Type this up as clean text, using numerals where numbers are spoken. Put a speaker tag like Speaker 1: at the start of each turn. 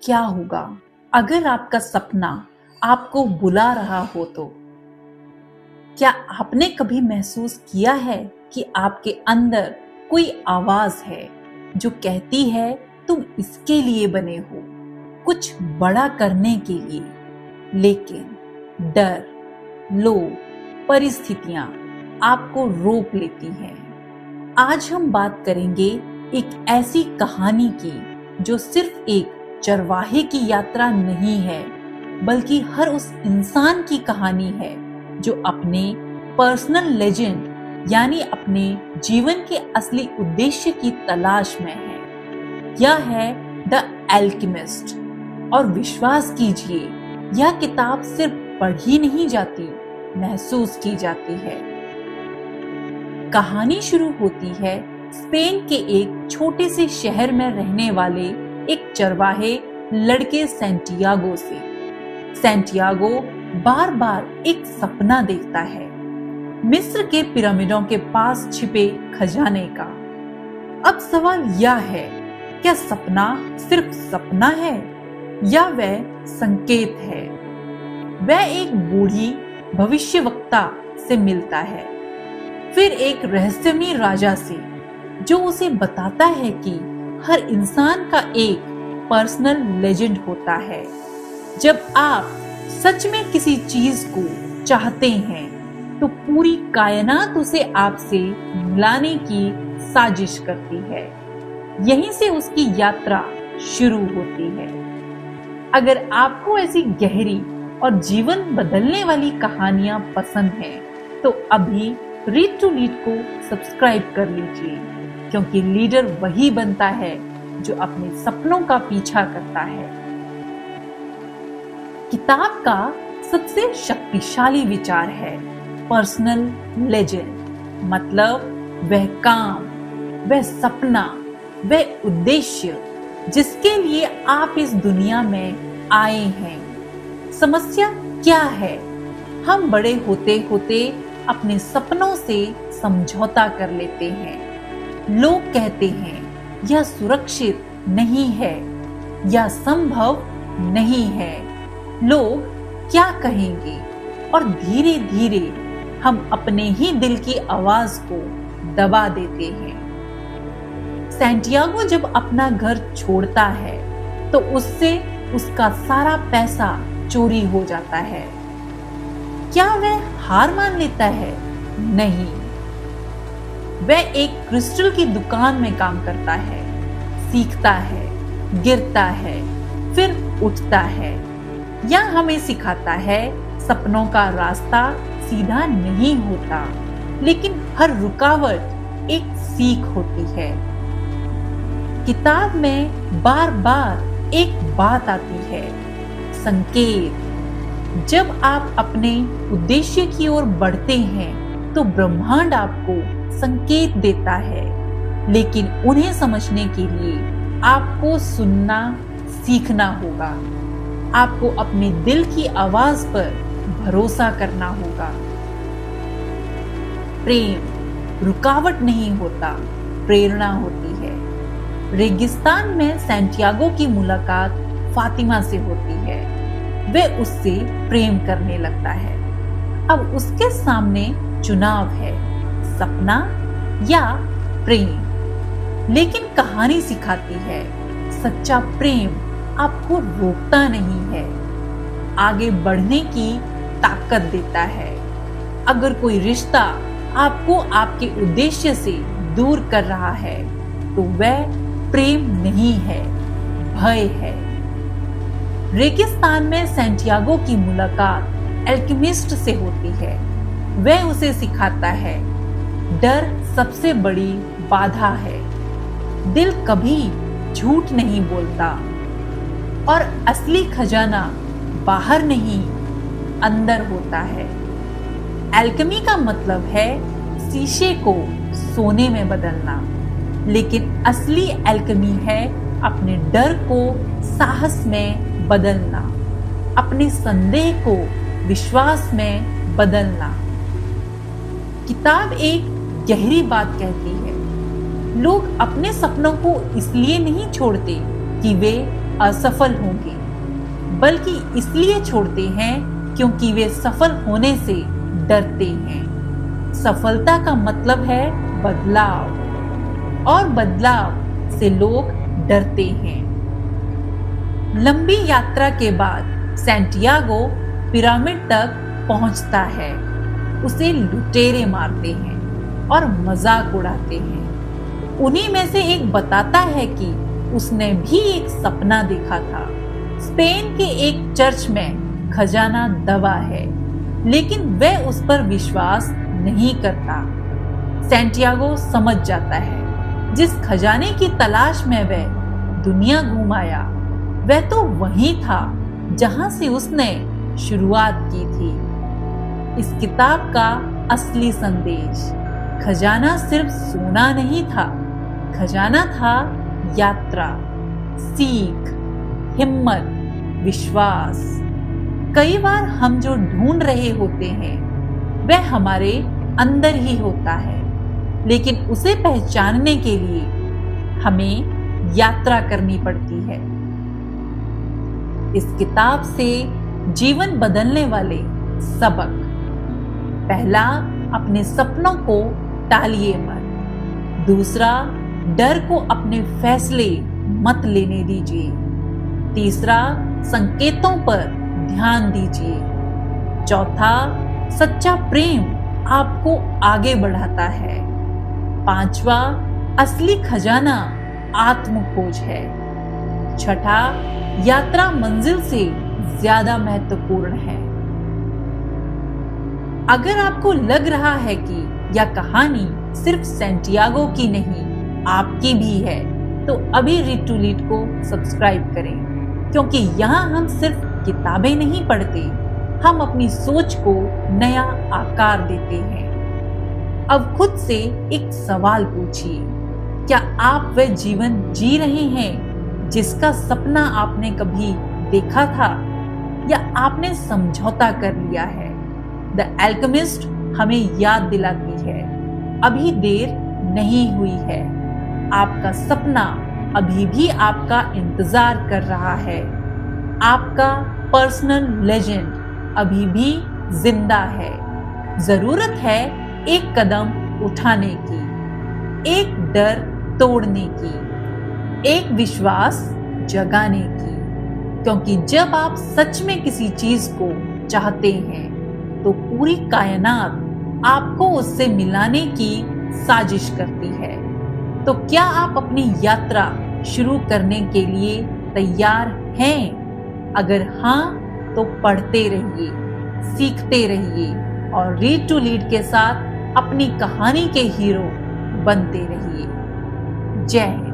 Speaker 1: क्या होगा अगर आपका सपना आपको बुला रहा हो तो? क्या आपने कभी महसूस किया है कि आपके अंदर कोई आवाज है जो कहती है तुम इसके लिए बने हो, कुछ बड़ा करने के लिए, लेकिन डर, लोग, परिस्थितियां आपको रोक लेती हैं। आज हम बात करेंगे एक ऐसी कहानी की जो सिर्फ एक चरवाहे की यात्रा नहीं है, बल्कि हर उस इंसान की कहानी है जो अपने पर्सनल लेजेंड यानी अपने जीवन के असली उद्देश्य की तलाश में है। यह है द एल्केमिस्ट। और विश्वास कीजिए, यह किताब सिर्फ पढ़ी नहीं जाती, महसूस की जाती है। कहानी शुरू होती है स्पेन के एक छोटे से शहर में रहने वाले एक चरवाहे लड़के सैंटियागो से। सैंटियागो बार बार एक सपना देखता है, मिस्र के पिरामिडों के पास छिपे खजाने का। अब सवाल यह है, क्या सपना सिर्फ सपना है या वह संकेत है? वह एक बूढ़ी भविष्यवक्ता से मिलता है, फिर एक रहस्यमयी राजा से जो उसे बताता है कि हर इंसान का एक पर्सनल लेजेंड होता है। जब आप सच में किसी चीज को चाहते हैं तो पूरी कायनात उसे आपसे मिलाने की साजिश करती है। यहीं से उसकी यात्रा शुरू होती है। अगर आपको ऐसी गहरी और जीवन बदलने वाली कहानियां पसंद हैं, तो अभी रीड टू लीड को सब्सक्राइब कर लीजिए, क्योंकि लीडर वही बनता है जो अपने सपनों का पीछा करता है। किताब का सबसे शक्तिशाली विचार है पर्सनल लेजेंड। मतलब वह काम, वह सपना, वह उद्देश्य जिसके लिए आप इस दुनिया में आए हैं। समस्या क्या है? हम बड़े होते होते अपने सपनों से समझौता कर लेते हैं। लोग कहते हैं यह सुरक्षित नहीं है, यह संभव नहीं है, लोग क्या कहेंगे, और धीरे धीरे हम अपने ही दिल की आवाज को दबा देते हैं। सैंटियागो जब अपना घर छोड़ता है तो उससे उसका सारा पैसा चोरी हो जाता है। क्या वह हार मान लेता है? नहीं, वह एक क्रिस्टल की दुकान में काम करता है, सीखता है, गिरता है, फिर उठता है। यह हमें सिखाता है सपनों का रास्ता सीधा नहीं होता, लेकिन हर रुकावट एक सीख होती है। किताब में बार बार एक बात आती है, संकेत। जब आप अपने उद्देश्य की ओर बढ़ते हैं तो ब्रह्मांड आपको संकेत देता है, लेकिन उन्हें समझने के लिए आपको सुनना सीखना होगा। आपको अपने दिल की आवाज पर भरोसा करना होगा। प्रेम रुकावट नहीं होता, प्रेरणा होती है। रेगिस्तान में सैंटियागो की मुलाकात फातिमा से होती है। वह उससे प्रेम करने लगता है। अब उसके सामने चुनाव है, सपना या प्रेम। लेकिन कहानी सिखाती है, सच्चा प्रेम आपको रोकता नहीं है, आगे बढ़ने की ताकत देता है। अगर कोई रिश्ता आपको आपके उद्देश्य से दूर कर रहा है तो वह प्रेम नहीं है, भय है। रेगिस्तान में सैंटियागो की मुलाकात एल्केमिस्ट से होती है। वह उसे सिखाता है, डर सबसे बड़ी बाधा है, दिल कभी झूठ नहीं बोलता, और असली खजाना बाहर नहीं अंदर होता है। एल्केमी का मतलब है शीशे को सोने में बदलना, लेकिन असली एल्केमी है अपने डर को साहस में बदलना, अपने संदेह को विश्वास में बदलना। किताब एक गहरी बात कहती है, लोग अपने सपनों को इसलिए नहीं छोड़ते कि वे असफल होंगे, बल्कि इसलिए छोड़ते हैं क्योंकि वे सफल होने से डरते हैं। सफलता का मतलब है बदलाव, और बदलाव से लोग डरते हैं। लंबी यात्रा के बाद सैंटियागो पिरामिड तक पहुंचता है। उसे लुटेरे मारते हैं और मजाक उड़ाते हैं। उन्हीं में से एक बताता है कि उसने भी एक सपना देखा था। स्पेन के एक चर्च में खजाना दबा है, लेकिन वह उस पर विश्वास नहीं करता। सैंटियागो समझ जाता है जिस खजाने की तलाश में वह दुनिया घूम आया, वह तो वही था जहां से उसने शुरुआत की थी। इस किताब का असली संदेश खजाना सिर्फ सोना नहीं था, खजाना था यात्रा, सीख, हिम्मत, विश्वास। कई बार हम जो ढूंढ रहे होते हैं वह हमारे अंदर ही होता है, लेकिन उसे पहचानने के लिए हमें यात्रा करनी पड़ती है। इस किताब से जीवन बदलने वाले सबक: पहला, अपने सपनों को टालिए मत। दूसरा, डर को अपने फैसले मत लेने दीजिए। तीसरा, संकेतों पर ध्यान दीजिए। चौथा, सच्चा प्रेम आपको आगे बढ़ाता है। पांचवा, असली खजाना आत्मखोज है। छठा, यात्रा मंजिल से ज्यादा महत्वपूर्ण है। अगर आपको लग रहा है कि यह कहानी सिर्फ सैंटियागो की नहीं, आपकी भी है, तो अभी रीड टू लीड को सब्सक्राइब करें, क्योंकि यहाँ हम सिर्फ किताबें नहीं पढ़ते, हम अपनी सोच को नया आकार देते हैं। अब खुद से एक सवाल पूछिए, क्या आप वह जीवन जी रहे हैं जिसका सपना आपने कभी देखा था, या आपने समझौता कर लिया है? द एल्केमिस्ट हमें याद दिलाती है, अभी देर नहीं हुई है। आपका सपना अभी भी आपका इंतजार कर रहा है। आपका पर्सनल लेजेंड अभी भी जिंदा है। जरूरत है एक कदम उठाने की, एक डर तोड़ने की, एक विश्वास जगाने की। क्योंकि जब आप सच में किसी चीज को चाहते हैं तो पूरी कायनात आपको उससे मिलाने की साजिश करती है। तो क्या आप अपनी यात्रा शुरू करने के लिए तैयार हैं? अगर हाँ, तो पढ़ते रहिए, सीखते रहिए और रीड टू लीड के साथ अपनी कहानी के हीरो बनते रहिए। जय हिंद।